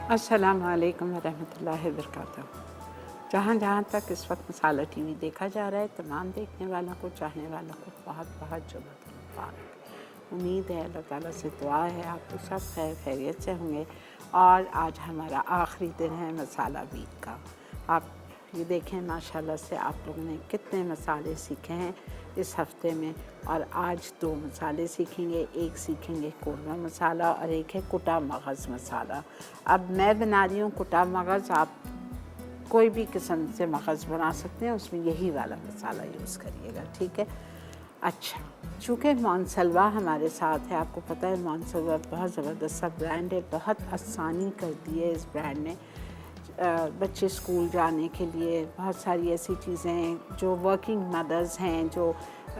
अस्सलामु अलैकुम वरहमतुल्लाहि वबरकातुहू। जहाँ जहाँ तक इस वक्त मसाला टीवी देखा जा रहा है, तमाम देखने वालों को, चाहने वालों को बहुत बहुत जुम्मतुल मुबारक। उम्मीद है, अल्लाह ताला से दुआ है, आप तो सब खैर खैरियत से होंगे। और आज हमारा आखिरी दिन है मसाला वीक का। आप ये देखें माशाल्लाह से आप लोगों ने कितने मसाले सीखे हैं इस हफ़्ते में। और आज 2 मसाले सीखेंगे, एक सीखेंगे कोरमा मसाला और एक है कुटा मगज़ मसाला। अब मैं बना रही हूँ कुटा मगज़, आप कोई भी किस्म से मगज़ बना सकते हैं, उसमें यही वाला मसाला यूज़ करिएगा, ठीक है। अच्छा, चूँकि मोनसलवा हमारे साथ है, आपको पता है मोनसलवा बहुत ज़बरदस्त सा ब्रांड है, बहुत आसानी कर दी है इस ब्रांड ने बच्चे स्कूल जाने के लिए। बहुत सारी ऐसी चीज़ें हैं जो वर्किंग मदर्स हैं, जो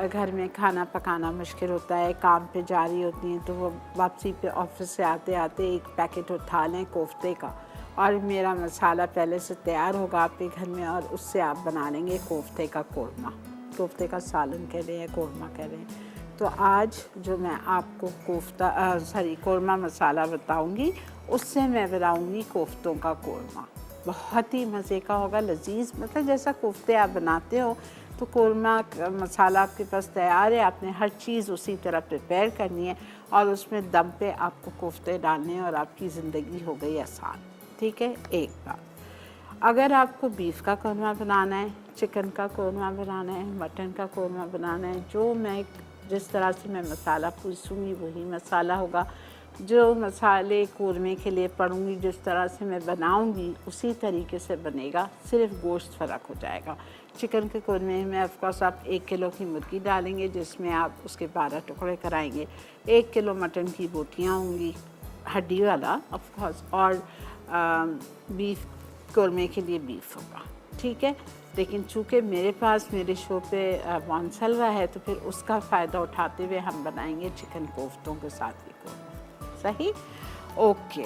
घर में खाना पकाना मुश्किल होता है, काम पे जा रही होती हैं, तो वो वापसी पे ऑफिस से आते आते एक पैकेट उठा लें कोफ्ते का, और मेरा मसाला पहले से तैयार होगा आपके घर में, और उससे आप बना लेंगे कोफ्ते का कोरमा, कोफ्ते का सालन कह लें या कोरमा कह लें। तो आज जो मैं आपको कोरमा मसाला बताऊंगी, उससे मैं बनाऊंगी कोफ्तों का कोरमा। बहुत ही मज़े का होगा, लजीज, मतलब जैसा कोफ्ते आप बनाते हो तो कोरमा का मसाला आपके पास तैयार है, आपने हर चीज़ उसी तरह प्रिपेयर करनी है और उसमें दम पे आपको कोफ्ते डालने हैं और आपकी ज़िंदगी हो गई आसान, ठीक है। एक बात, अगर आपको बीफ का कोरमा बनाना है, चिकन का कोरमा बनाना है, मटन का कोरमा बनाना है, जिस तरह से मैं मसाला पीसूँगी वही मसाला होगा। जो मसाले कोरमे के लिए पड़ूँगी, जिस तरह से मैं बनाऊँगी उसी तरीके से बनेगा, सिर्फ गोश्त फ़र्क हो जाएगा। चिकन के कोरमे में ऑफ कोर्स आप 1 किलो की मुर्गी डालेंगे, जिसमें आप उसके 12 टुकड़े कराएंगे। 1 किलो मटन की बोटियाँ होंगी, हड्डी वाला ऑफ कोर्स, और बीफ कोरमे के लिए बीफ होगा, ठीक है। लेकिन चूँकि मेरे पास मेरे शो पे मोनसलवा है, तो फिर उसका फ़ायदा उठाते हुए हम बनाएंगे चिकन कोफ्तों के साथ ही कोरमा, सही। ओके,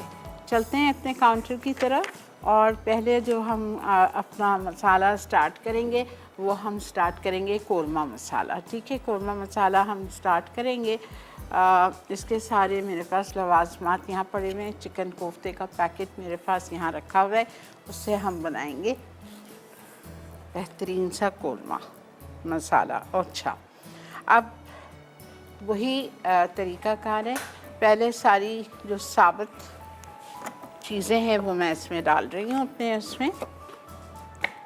चलते हैं अपने काउंटर की तरफ। और पहले जो हम अपना मसाला स्टार्ट करेंगे, वो हम स्टार्ट करेंगे कोरमा मसाला, ठीक है। कोरमा मसाला हम स्टार्ट करेंगे। इसके सारे मेरे पास लवाज़मात यहाँ पड़े हुए हैं। चिकन कोफ्ते का पैकेट मेरे पास यहाँ रखा हुआ है, उससे हम बनाएंगे बेहतरीन सा कोरमा मसाला। अच्छा, अब वही तरीक़ाकार है। पहले सारी जो साबित चीज़ें हैं वो मैं इसमें डाल रही हूँ। अपने इसमें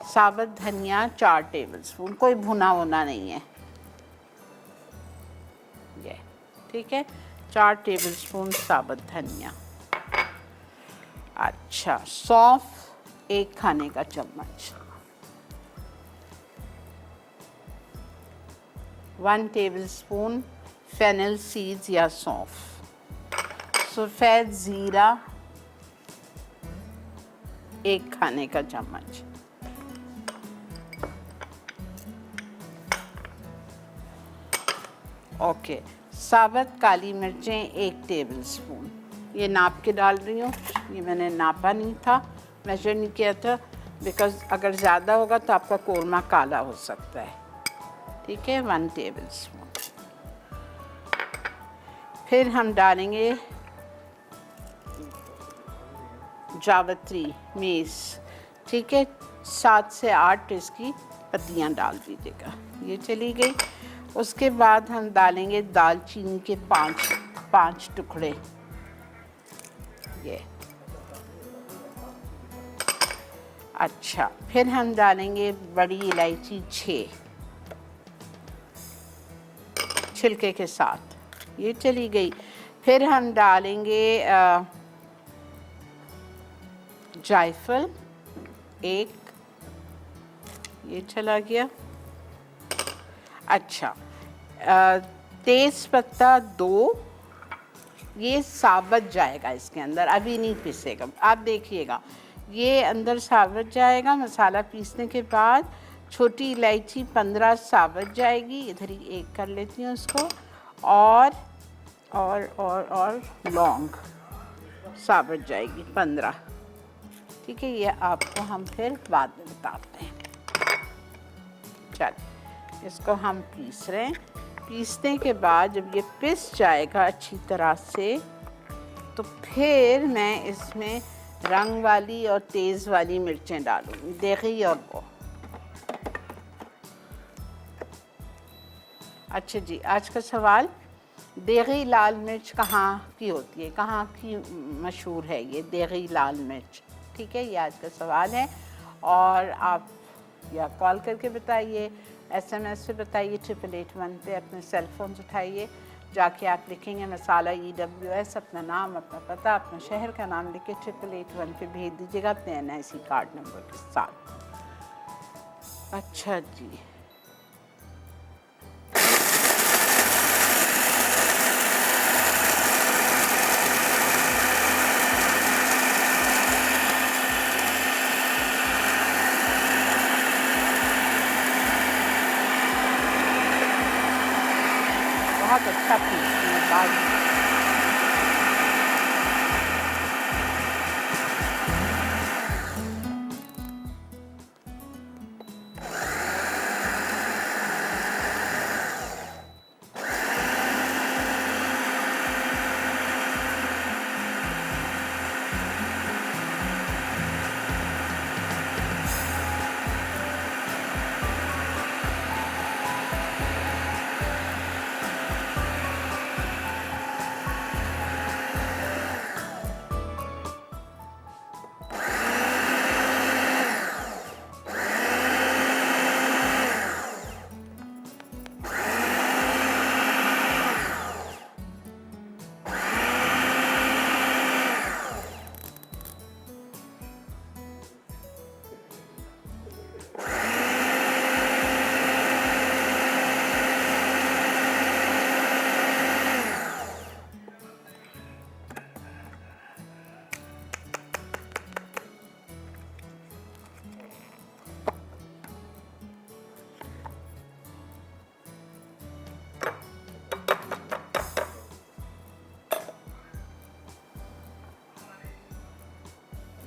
साबित धनिया 4 टेबलस्पून, कोई भुना होना नहीं है ये, ठीक है। 4 टेबलस्पून साबित धनिया। अच्छा, सौंफ 1 खाने का चम्मच, 1 टेबलस्पून फेनल सीड्स या सौंफ, सफ़ेद ज़ीरा 1 खाने का चम्मच, ओके। साबुत काली मिर्चें 1 टेबलस्पून, ये नाप के डाल रही हूँ, ये मैंने नापा नहीं था, मेजर नहीं किया था, बिकॉज़ अगर ज़्यादा होगा तो आपका कोरमा काला हो सकता है, ठीक है। 1 टेबलस्पून। फिर हम डालेंगे जावित्री मेस, ठीक है, 7 से 8 इसकी पत्तियाँ डाल दीजिएगा, ये चली गई। उसके बाद हम डालेंगे दालचीनी के 5 टुकड़े, ये। अच्छा, फिर हम डालेंगे बड़ी इलायची 6 छिलके के साथ, ये चली गई। फिर हम डालेंगे जायफल 1, ये चला गया। अच्छा, तेज़ पत्ता 2, ये साबुत जाएगा इसके अंदर, अभी नहीं पीसेगा, आप देखिएगा, ये अंदर साबुत जाएगा मसाला पीसने के बाद। छोटी इलायची 15 साबुत जाएगी, इधर ही एक कर लेती हूँ उसको, और लौंग साबुत जाएगी 15, ठीक है। ये आपको हम फिर बाद में बताते हैं। चलिए, इसको हम पीस रहे हैं। पीसने के बाद जब ये पिस जाएगा अच्छी तरह से, तो फिर मैं इसमें रंग वाली और तेज़ वाली मिर्चें डालूँगी, देगी और वो। अच्छा जी, आज का सवाल, देगी लाल मिर्च कहाँ की होती है, कहाँ की मशहूर है ये देगी लाल मिर्च? ठीक है, ये आज का सवाल है। और आप या कॉल करके बताइए, SMS से बताइए 8881 पे, अपने सेल फोन उठाइए, जाके आप लिखेंगे मसाला EWS, अपना नाम, अपना पता, अपना शहर का नाम लिख के 8881 पे भेज दीजिएगा अपने NIC कार्ड नंबर के साथ। अच्छा जी, बहुत अच्छा पीस बाद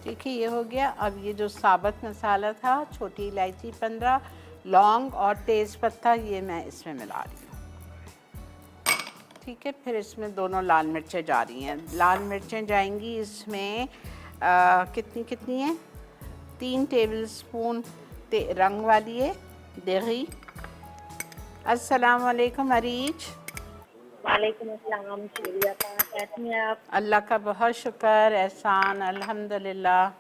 ठीक है, ये हो गया। अब ये जो साबुत मसाला था, छोटी इलायची 15, लौंग और तेज़ पत्ता, ये मैं इसमें मिला रही हूँ। ठीक है, फिर इसमें दोनों लाल मिर्चें जा रही हैं। लाल मिर्चें जाएंगी इसमें कितनी कितनी है, 3 टेबलस्पून रंग वाली है देगी। अस्सलाम वालेकुम अरीज। वालेकुम अस्सलाम, शुक्रिया। कैसी हैं आप? अल्लाह का बहुत शुक्र, एहसान, अल्हम्दुलिल्लाह।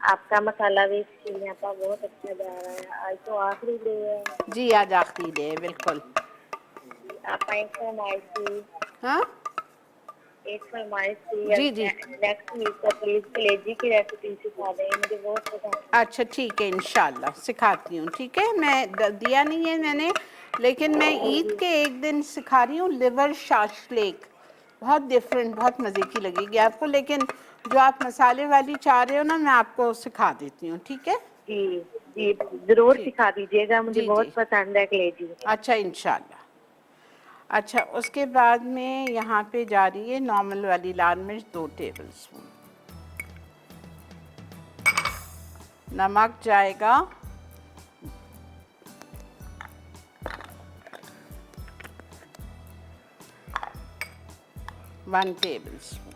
आपका मसाला भी शुक्रिया का बहुत अच्छा जा रहा है। आज तो आखिरी डे है। जी, आज आखिरी डे है, बिल्कुल। आपका एक फरमाइश थी, हाँ एक फरमाइश थी, जी जी, नेक्स्ट वीक को प्लीज कलेजी की रेसिपी सिखा दें, मुझे बहुत पसंद है। अच्छा ठीक है, इंशाल्लाह सिखाती हूँ। ठीक है, मैं दिया नहीं है मैंने, लेकिन मैं ईद के एक दिन सिखा रही हूँ लिवर शाशलेक, बहुत डिफरेंट, बहुत मज़े की लगेगी आपको। लेकिन जो आप मसाले वाली चाह रहे हो ना, मैं आपको सिखा देती हूँ। ठीक है, जी जी, जरूर ठीक, सिखा दीजिएगा, मुझे जी बहुत जी, पसंद है कलेजी। अच्छा इंशाल्लाह। अच्छा, उसके बाद में यहाँ पे जा रही है नॉर्मल वाली लाल मिर्च 2 टेबलस्पून, नमक जाएगा 1 टेबलस्पून।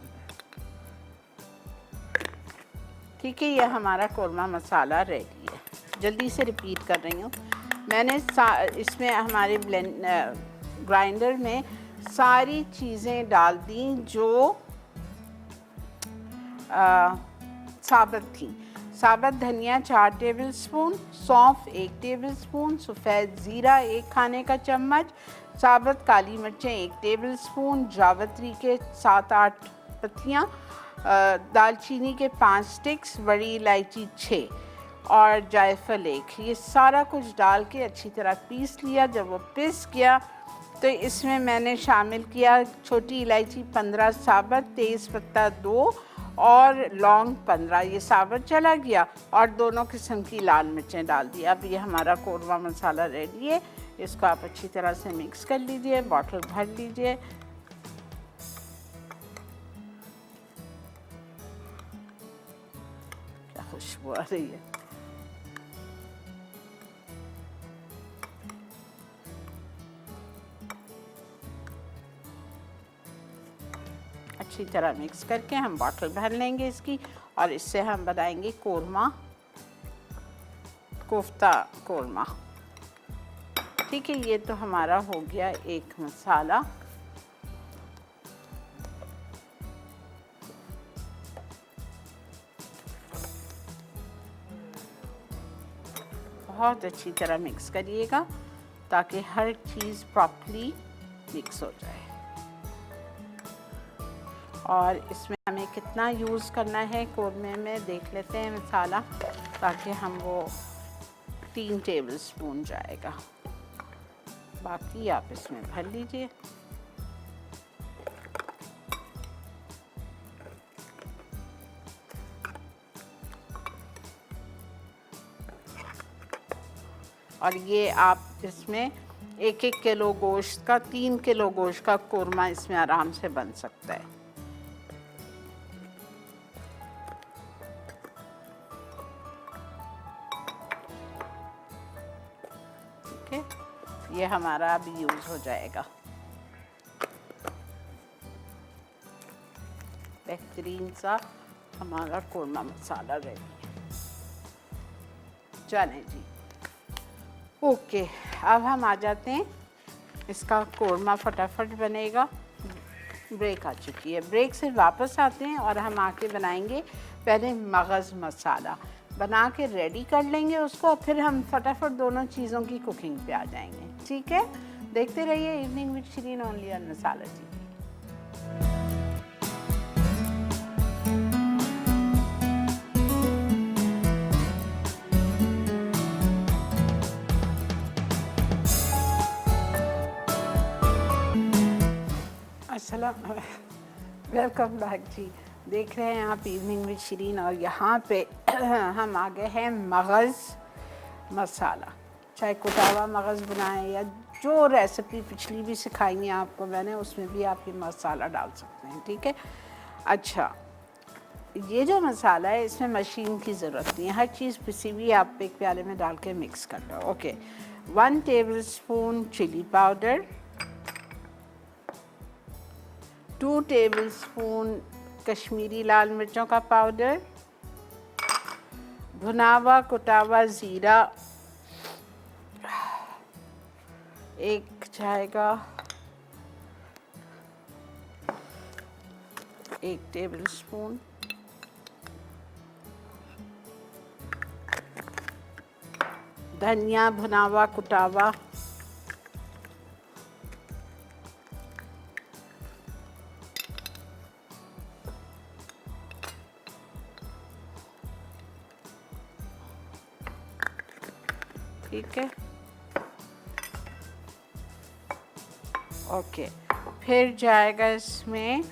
ठीक है, यह हमारा कोरमा मसाला रेडी है। जल्दी से रिपीट कर रही हूँ, मैंने इसमें हमारे ग्राइंडर में सारी चीज़ें डाल दी जो साबुत थी। साबुत धनिया 4 टेबलस्पून, सौंफ 1 टेबलस्पून, सफ़ेद ज़ीरा 1 खाने का चम्मच, साबुत काली मिर्चें 1 टेबलस्पून, जावित्री के 7-8 पत्तियाँ, दालचीनी के 5 स्टिक्स, बड़ी इलायची 6 और जायफल 1। ये सारा कुछ डाल के अच्छी तरह पीस लिया। जब वो पिस गया तो इसमें मैंने शामिल किया छोटी इलायची 15 साबुत, तेज़ पत्ता 2 और लौंग 15, ये साबुत चला गया, और दोनों किस्म की लाल मिर्चें डाल दी। अब ये हमारा कोरमा मसाला रेडी है। इसको आप अच्छी तरह से मिक्स कर लीजिए, बॉटल भर लीजिए। क्या खुशबू आ रही है। अच्छी तरह मिक्स करके हम बॉटल भर लेंगे इसकी, और इससे हम बनाएंगे कोफ्ता कोरमा। ठीक है, ये तो हमारा हो गया एक मसाला। बहुत अच्छी तरह मिक्स करिएगा ताकि हर चीज़ प्रॉपर्ली मिक्स हो जाए। और इसमें हमें कितना यूज़ करना है कोरमे में देख लेते हैं मसाला, ताकि हम वो 3 टेबल स्पून जाएगा, बाकी आप इसमें भर लीजिए। और ये आप इसमें 1-1 किलो गोश्त का 3 किलो गोश्त का कोरमा इसमें आराम से बन सकता है। ठीक है, ये हमारा अभी यूज़ हो जाएगा। बेहतरीन सा हमारा कोरमा मसाला रेडी है। चलें जी, ओके, अब हम आ जाते हैं, इसका कोरमा फटाफट बनेगा। ब्रेक आ चुकी है, ब्रेक से वापस आते हैं और हम आके बनाएंगे पहले मगज़ मसाला बना के रेडी कर लेंगे उसको, फिर हम फटाफट दोनों चीज़ों की कुकिंग पे आ जाएंगे। ठीक है, देखते रहिए evening with Shirin only on Masala जी। वेलकम बैक जी। देख रहे हैं आप इवनिंग विद शिरीन, और यहाँ पे हम आ गए हैं मगज़ मसाला। चाहे कुटावा मगज़ बनाएं या जो रेसिपी पिछली भी सिखाई है आपको मैंने, उसमें भी आप ये मसाला डाल सकते हैं। ठीक है, अच्छा, ये जो मसाला है इसमें मशीन की ज़रूरत नहीं है, हर चीज़ पिसी हुई आप एक प्याले में डाल के मिक्स कर लो। Okay, 1 tablespoon chilli powder, 2 tablespoon Kashmiri लाल मिर्चों का पाउडर, भुनावा कुटावा ज़ीरा एक जाएगा, 1 टेबल स्पून, धनिया भुनावा कुटावा, ठीक है, ओके। फिर जाएगा इसमें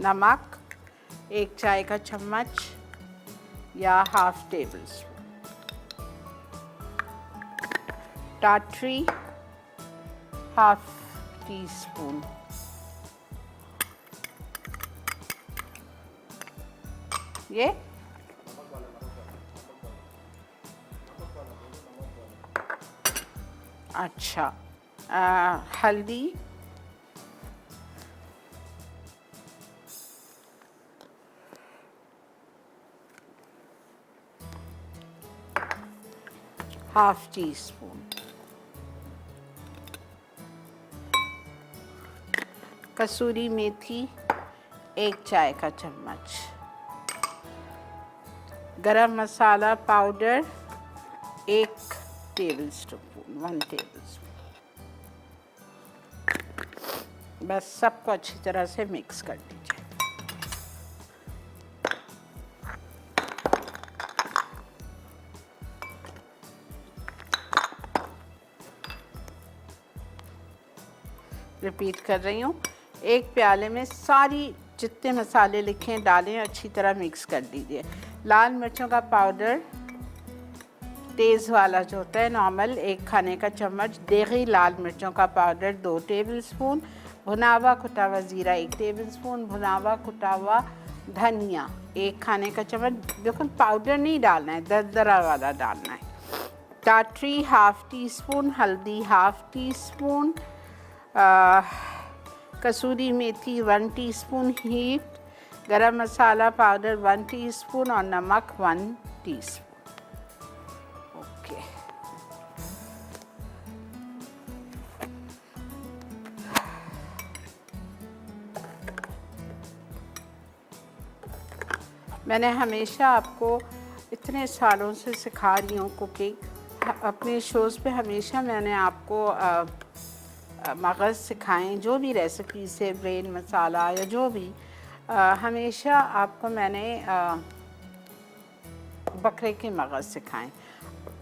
नमक 1 चाय का चम्मच या ½ टेबल स्पून, टाटरी ½ टीस्पून, ये अच्छा, हल्दी ½ टीस्पून, कसूरी मेथी 1 चाय का चम्मच, garam masala powder 1 tablespoon, 1 tablespoon. बस सबको अच्छी तरह से मिक्स कर दीजिए। रिपीट कर रही हूँ, 1 प्याले में सारी जितने मसाले लिखे हैं डालें, अच्छी तरह मिक्स कर दीजिए। लाल मिर्चों का पाउडर तेज़ वाला जो होता है नॉर्मल 1 खाने का चम्मच, देगी लाल मिर्चों का पाउडर 2 टेबल स्पून, भुनावा कुटावा ज़ीरा 1 टेबल स्पून, भुनावा कुटावा धनिया 1 खाने का चम्मच, बिल्कुल पाउडर नहीं डालना है, दरदरा वाला डालना है, टाटरी ½ टीस्पून, हल्दी ½ टीस्पून, कसूरी मेथी 1 टीस्पून हीट, गरम मसाला पाउडर 1 टीस्पून और नमक 1 टीस्पून। ओके, मैंने हमेशा आपको इतने सालों से सिखा रही हूँ कुकिंग, अपने शोज़ पे हमेशा मैंने आपको मगज़ सिखाएं, जो भी रेसिपी से ब्रेन मसाला या जो भी हमेशा आपको मैंने बकरे के मगज़ सिखाएं।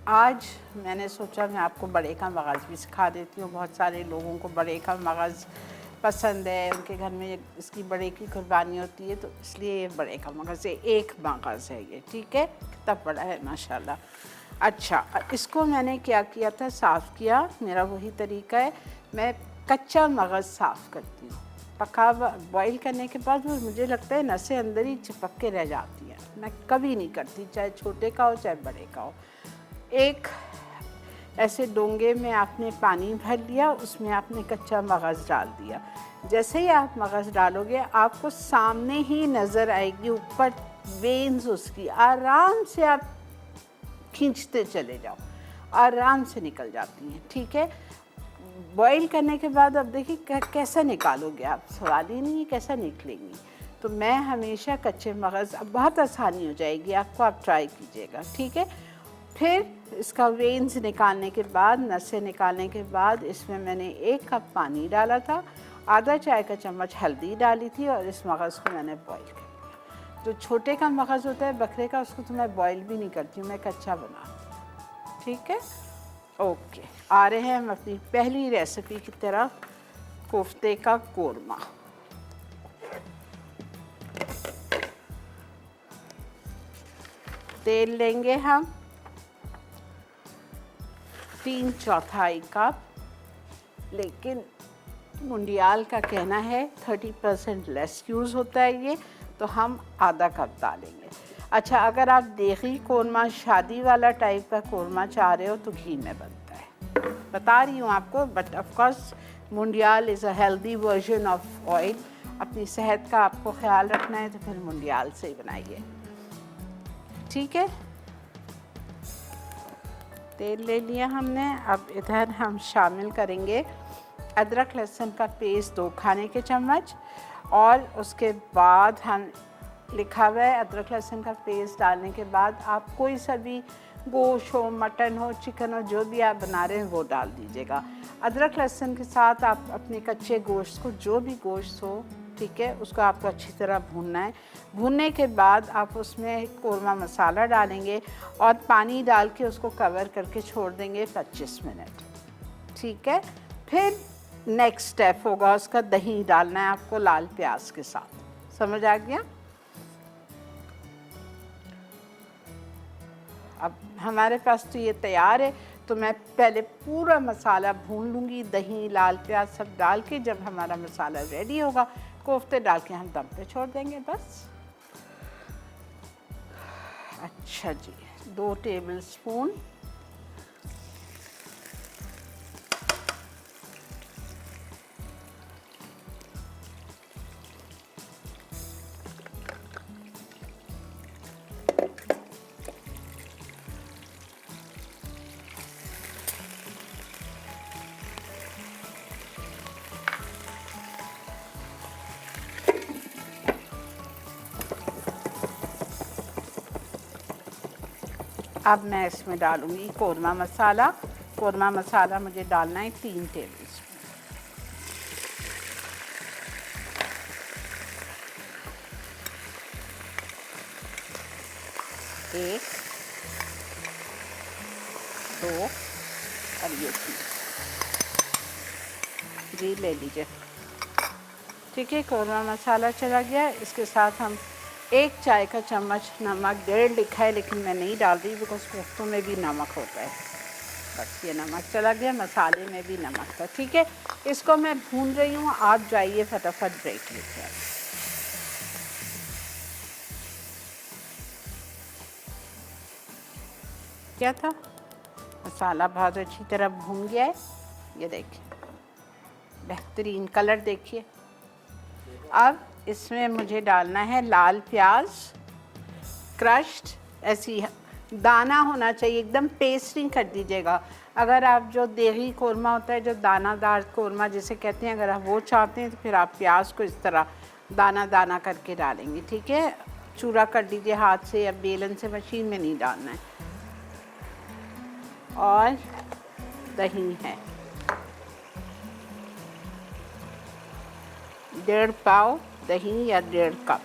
आज मैंने सोचा मैं आपको बड़े का मगज़ भी सिखा देती हूँ। बहुत सारे लोगों को बड़े का मगज़ पसंद है, उनके घर में इसकी बड़े की कुर्बानी होती है, तो इसलिए ये बड़े का मगज़ है। एक मगज़ है ये, ठीक है, कितना बड़ा है माशाल्लाह। अच्छा, इसको मैंने क्या किया था, साफ़ किया। मेरा वही तरीका है, मैं कच्चा मगज़ साफ़ करती हूँ। पका बॉईल करने के बाद वो मुझे लगता है नसें अंदर ही चिपक के रह जाती हैं। मैं कभी नहीं करती, चाहे छोटे का हो चाहे बड़े का हो। एक ऐसे डोंगे में आपने पानी भर लिया, उसमें आपने कच्चा मगज़ डाल दिया। जैसे ही आप मगज़ डालोगे आपको सामने ही नज़र आएगी ऊपर वेन्स उसकी, आराम से आप खींचते चले जाओ, आराम से निकल जाती हैं, ठीक है। बॉईल करने के बाद अब देखिए कैसा निकालोगे आप, सवाल ही नहीं है कैसा निकलेंगी। तो मैं हमेशा कच्चे मगज़, अब बहुत आसानी हो जाएगी आपको, आप ट्राई कीजिएगा, ठीक है। फिर इसका वेन्स निकालने के बाद, नसें निकालने के बाद, इसमें मैंने 1 कप पानी डाला था, आधा चाय का चम्मच हल्दी डाली थी और इस मगज़ को मैंने बॉईल कर लिया। जो छोटे का मगज़ होता है बकरे का, उसको तो मैं बॉईल भी नहीं करती हूँ, मैं कच्चा बनाती हूँ, ठीक है। ओके, आ रहे हैं हम अपनी पहली रेसिपी की तरफ, कोफ्ते का कोरमा। तेल लेंगे हम 3/4 कप, लेकिन मुंडियाल का कहना है 30% लेस यूज़ होता है ये, तो हम आधा कप डालेंगे। अच्छा, अगर आप देगी कोरमा, शादी वाला टाइप का कोरमा चाह रहे हो तो घी में बनता है, बता रही हूँ आपको। But of course Mundial is a healthy version of oil. अपनी सेहत का आपको ख्याल रखना है तो फिर मुंडियाल से ही बनाइए, ठीक है। तेल ले लिया हमने। अब इधर हम शामिल करेंगे अदरक लहसुन का पेस्ट 2 खाने के चम्मच, और उसके बाद हम, लिखा हुआ है अदरक लहसुन का पेस्ट डालने के बाद आप कोई सा भी गोश्त हो, मटन हो, चिकन हो, जो भी आप बना रहे हैं वो डाल दीजिएगा। अदरक लहसुन के साथ आप अपने कच्चे गोश्त को, जो भी गोश्त हो, ठीक है, उसको आपको अच्छी तरह भूनना है। भूनने के बाद आप उसमें कोरमा मसाला डालेंगे और पानी डाल के उसको कवर करके छोड़ देंगे 25 मिनट, ठीक है। फिर नेक्स्ट स्टेप होगा उसका, दही डालना है आपको लाल प्याज के साथ। समझ आ गया? अब हमारे पास तो ये तैयार है, तो मैं पहले पूरा मसाला भून लूँगी, दही, लाल प्याज सब डाल के। जब हमारा मसाला रेडी होगा, कोफ्ते डाल के हम दम पे छोड़ देंगे, बस। अच्छा जी, 2 टेबलस्पून अब मैं इसमें डालूँगी कोरमा मसाला। कोरमा मसाला मुझे डालना है 3 टेबलस्पून। एक, 2 और ये 3 जी ले लीजिए, ठीक है। कोरमा मसाला चला गया। इसके साथ हम 1 चाय का चम्मच नमक, 1.5 लिखा है लेकिन मैं नहीं डाल रही बिकॉज कोफ्तों में भी नमक होता है। बस ये नमक चला गया, मसाले में भी नमक था, ठीक है। इसको मैं भून रही हूँ, आप जाइए फटाफट ब्रेक लेके आइए। क्या था, मसाला बहुत अच्छी तरह भून गया है, ये देखिए, बेहतरीन कलर देखिए, अब इसमें मुझे डालना है लाल प्याज, क्रश्ड, ऐसी दाना होना चाहिए, एकदम पेस्ट नहीं कर दीजिएगा। अगर आप जो देही कोरमा होता है, जो दानादार कोरमा जिसे कहते हैं, अगर आप वो चाहते हैं तो फिर आप प्याज को इस तरह दाना दाना करके डालेंगे, ठीक है। चूरा कर दीजिए हाथ से या बेलन से, मशीन में नहीं डालना है। और दही है 1.5 पाव दही या 1.5 कप।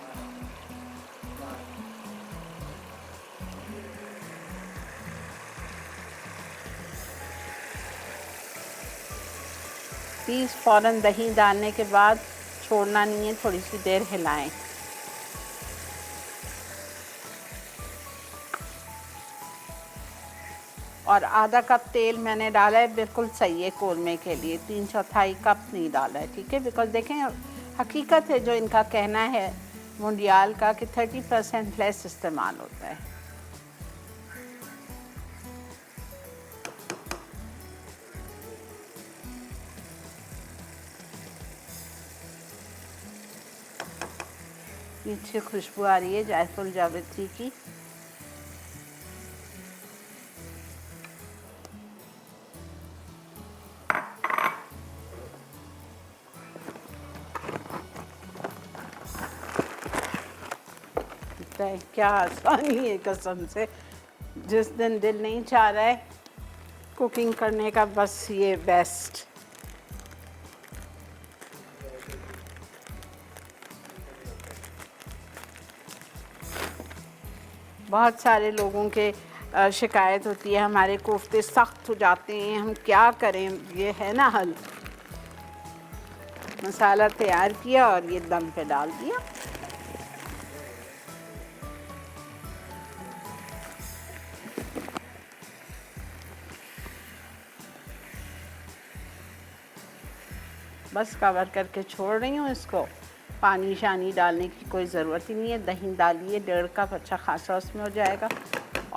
प्लीज़ फ़ौरन दही डालने के बाद छोड़ना नहीं है, थोड़ी सी देर हिलाएं। और आधा कप तेल मैंने डाला है, बिल्कुल सही है कोरमे के लिए। 3/4 कप नहीं डाला है, ठीक है। बिकॉज देखें, हकीकत है जो इनका कहना है मुंडियाल का कि 30% लेस इस्तेमाल होता है। अच्छी खुशबू आ रही है जायफल जावित्री की। क्या आसानी है कसम से। जिस दिन दिल नहीं चाह रहा है कुकिंग करने का, बस ये बेस्ट। बहुत सारे लोगों के शिकायत होती है हमारे कोफ्ते सख्त हो जाते हैं, हम क्या करें। ये है ना हल। मसाला तैयार किया और ये दम पे डाल दिया। बस कवर करके छोड़ रही हूँ इसको। पानी शानी डालने की कोई ज़रूरत ही नहीं है। दही डालिए 1.5 कप, अच्छा खासा उसमें हो जाएगा।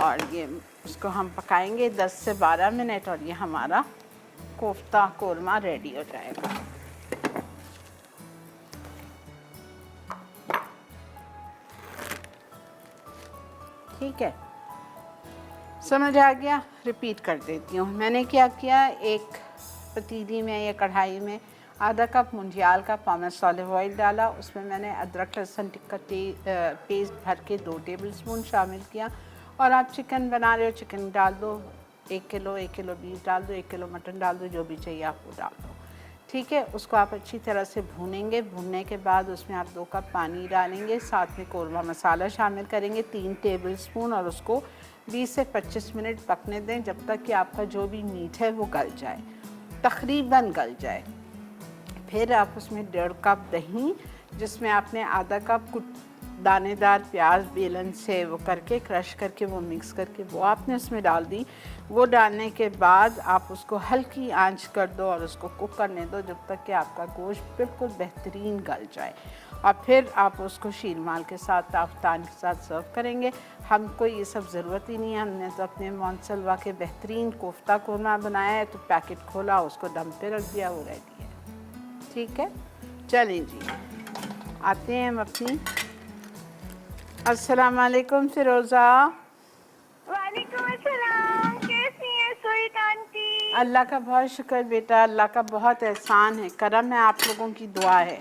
और ये उसको हम पकाएंगे 10 से 12 मिनट और ये हमारा कोफ्ता कोरमा रेडी हो जाएगा। ठीक है, समझ आ गया। रिपीट कर देती हूँ। मैंने क्या किया, एक पतीली में या कढ़ाई में आधा कप मुंजियाल का पॉमेस ऑलिव ऑयल डाला। उसमें मैंने अदरक लहसुन टिक्का पेस्ट भर के 2 टेबलस्पून शामिल किया। और आप चिकन बना रहे हो, चिकन डाल दो। 1 किलो बीफ डाल दो, 1 किलो मटन डाल दो, जो भी चाहिए आप वो डाल दो, ठीक है। उसको आप अच्छी तरह से भूनेंगे। भूनने के बाद उसमें आप 2 कप पानी डालेंगे, साथ में कोरमा मसाला शामिल करेंगे 3 टेबलस्पून, और उसको 20 से 25 मिनट पकने दें, जब तक कि आपका जो भी मीट है वो गल जाए, तकरीबन गल जाए। फिर आप उसमें 1.5 कप दही, जिसमें आपने आधा कप कुछ दानेदार प्याज बेलन से वो करके क्रश करके वो मिक्स करके वो आपने उसमें डाल दी। वो डालने के बाद आप उसको हल्की आंच कर दो और उसको कुक करने दो जब तक कि आपका गोश्त बिल्कुल बेहतरीन गल जाए। और फिर आप उसको शीर माल के साथ आफ्तान के साथ सर्व करेंगे। हमको ये सब ज़रूरत ही नहीं है। हमने तो अपने मोनसलवा के बेहतरीन कोफ्ता कोरमा बनाया है, तो पैकेट खोला, उसको दम पे रख दिया, वो रेडी है। ठीक है, चलें जी, आते हैं हम अपनी। अस्सलाम वालेकुम फिरोज़ा। वालेकुम अस्सलाम, कैसी हैं स्वीट आंटी? अल्लाह का बहुत शुक्र बेटा, अल्लाह का बहुत एहसान है, करम है, आप लोगों की दुआ है।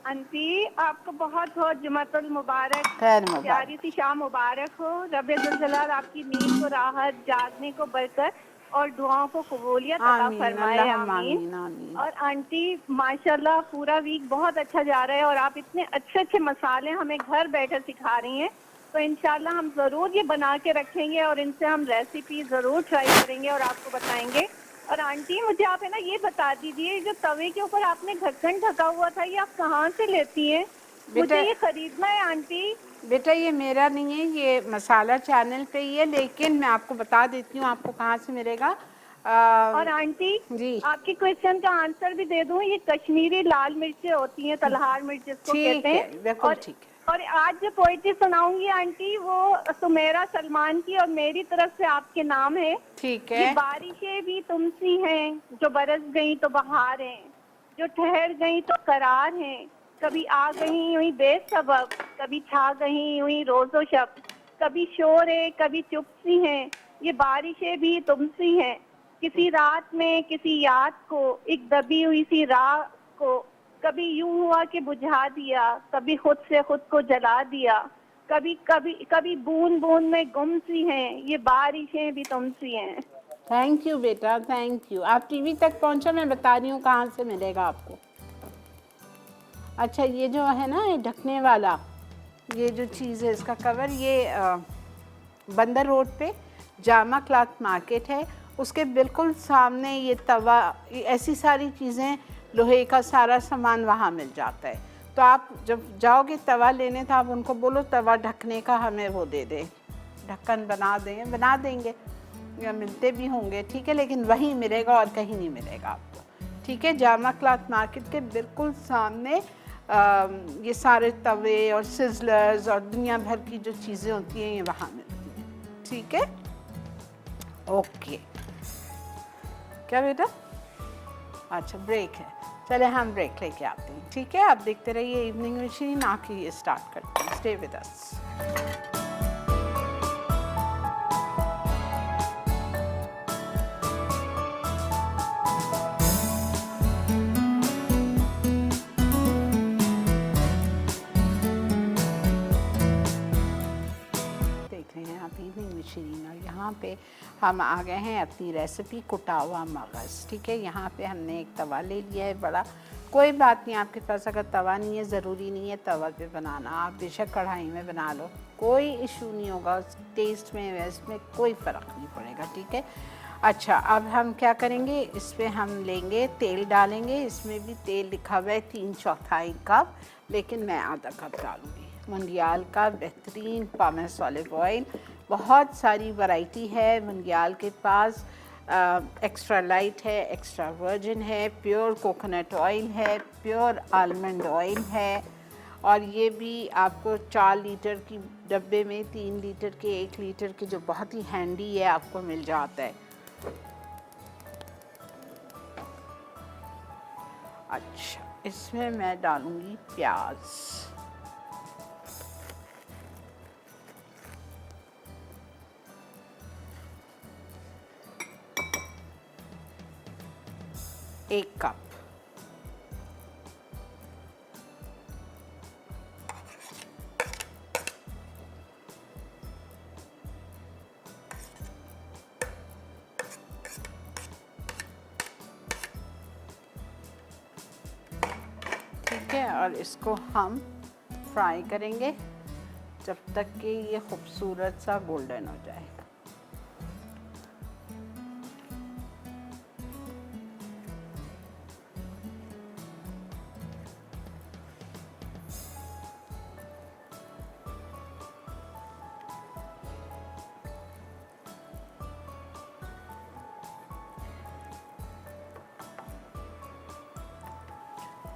आंटी आपको बहुत बहुत जुमातुल मुबारक, खैर मुबारक, प्यारी सी शाम मुबारक हो। रब्बे जुल जलाल आपकी नींद को राहत, जागने को बरकत और दुआओं को कबूलियत अता आमीन, फरमाए, अल्लाहुम्मा आमीन। आमीन आमीन। और आंटी माशाल्लाह पूरा वीक बहुत अच्छा जा रहा है और आप इतने अच्छे अच्छे मसाले हमें घर बैठे सिखा रही हैं, तो इंशाल्लाह हम ज़रूर ये बना के रखेंगे और इनसे हम रेसिपी ज़रूर ट्राई करेंगे और आपको बताएंगे। और आंटी मुझे आप है ना ये बता दीजिए, जो तवे के ऊपर आपने ढक्कन ढका हुआ था, ये आप कहाँ से लेती हैं? मुझे ये खरीदना है आंटी। बेटा ये मेरा नहीं है, ये मसाला चैनल पे ही है, लेकिन मैं आपको बता देती हूँ आपको कहाँ से मिलेगा। और आंटी जी, आपके क्वेश्चन का आंसर भी दे दूं, ये कश्मीरी लाल मिर्चें होती हैं, तलहार मिर्च जिसको कहते हैं। है, बिल्कुल ठीक है। और आज जो पोइट्री सुनाऊंगी आंटी वो सुमेरा सलमान की और मेरी तरफ से आपके नाम है। ठीक ये है। बारिशें भी तुमसी हैं, जो बरस गई तो बहार हैं, जो ठहर गई तो करार हैं, कभी आ गई हुई बेसबब, कभी छा गई हुई रोजो शब, कभी शोर है कभी चुप सी है, ये बारिशें भी तुमसी हैं। किसी रात में किसी याद को, एक दबी हुई सी राह को, कभी यूं हुआ कि बुझा दिया, कभी खुद से खुद को जला दिया, कभी कभी कभी बूंद बूंद में गुम सी हैं, ये बारिशें भी तुमसी हैं। थैंक यू बेटा, थैंक यू। आप टीवी तक पहुंचो, मैं बता रही हूँ कहाँ से मिलेगा आपको। अच्छा, ये जो है ना, ये ढकने वाला, ये जो चीज़ है, इसका कवर, ये बंदर रोड पे जामा क्लॉथ मार्केट है, उसके बिल्कुल सामने ये तवा, ये ऐसी सारी चीज़ें, लोहे का सारा सामान वहाँ मिल जाता है। तो आप जब जाओगे तवा लेने, तो आप उनको बोलो तवा ढकने का हमें वो दे दें, ढक्कन बना देंगे, या मिलते भी होंगे, ठीक है, लेकिन वहीं मिलेगा और कहीं नहीं मिलेगा आपको, ठीक है। जामा क्लॉथ मार्केट के बिल्कुल सामने ये सारे तवे और सिजलर्स और दुनिया भर की जो चीज़ें होती हैं, ये वहाँ मिलती हैं, ठीक है। ओके, क्या बेटा? अच्छा, ब्रेक है, चले हम ब्रेक लेके आते हैं, ठीक है। आप देखते रहिए इवनिंग मशीन, आके ये स्टार्ट करते हैं। Stay with us. देख रहे हैं आप इवनिंग मशीन, और यहाँ पे हम आ गए हैं अपनी रेसिपी कुटा हुआ मगज़, ठीक है। यहाँ पे हमने एक तवा ले लिया है बड़ा, कोई बात नहीं, आपके पास अगर तवा नहीं है, ज़रूरी नहीं है तवा पे बनाना, आप बेशक कढ़ाई में बना लो, कोई इशू नहीं होगा, टेस्ट में वेस्ट में कोई फ़र्क नहीं पड़ेगा, ठीक है। अच्छा, अब हम क्या करेंगे, इस पर हम लेंगे तेल डालेंगे, इसमें भी तेल लिखा हुआ है 3/4 कप, लेकिन मैं आधा कप डालूँगी। मुंडियाल का बेहतरीन पामेस ऑलिव ऑयल, बहुत सारी वैरायटी है मुंडियाल के पास, एक्स्ट्रा लाइट है, एक्स्ट्रा वर्जिन है, प्योर कोकोनट ऑयल है, प्योर आलमंड ऑयल है, और ये भी आपको 4 लीटर की डब्बे में 3 लीटर के 1 लीटर के जो बहुत ही हैंडी है आपको मिल जाता है। अच्छा, इसमें मैं डालूँगी प्याज, एक कप, ठीक है। और इसको हम फ्राई करेंगे जब तक कि ये खूबसूरत सा गोल्डन हो जाए।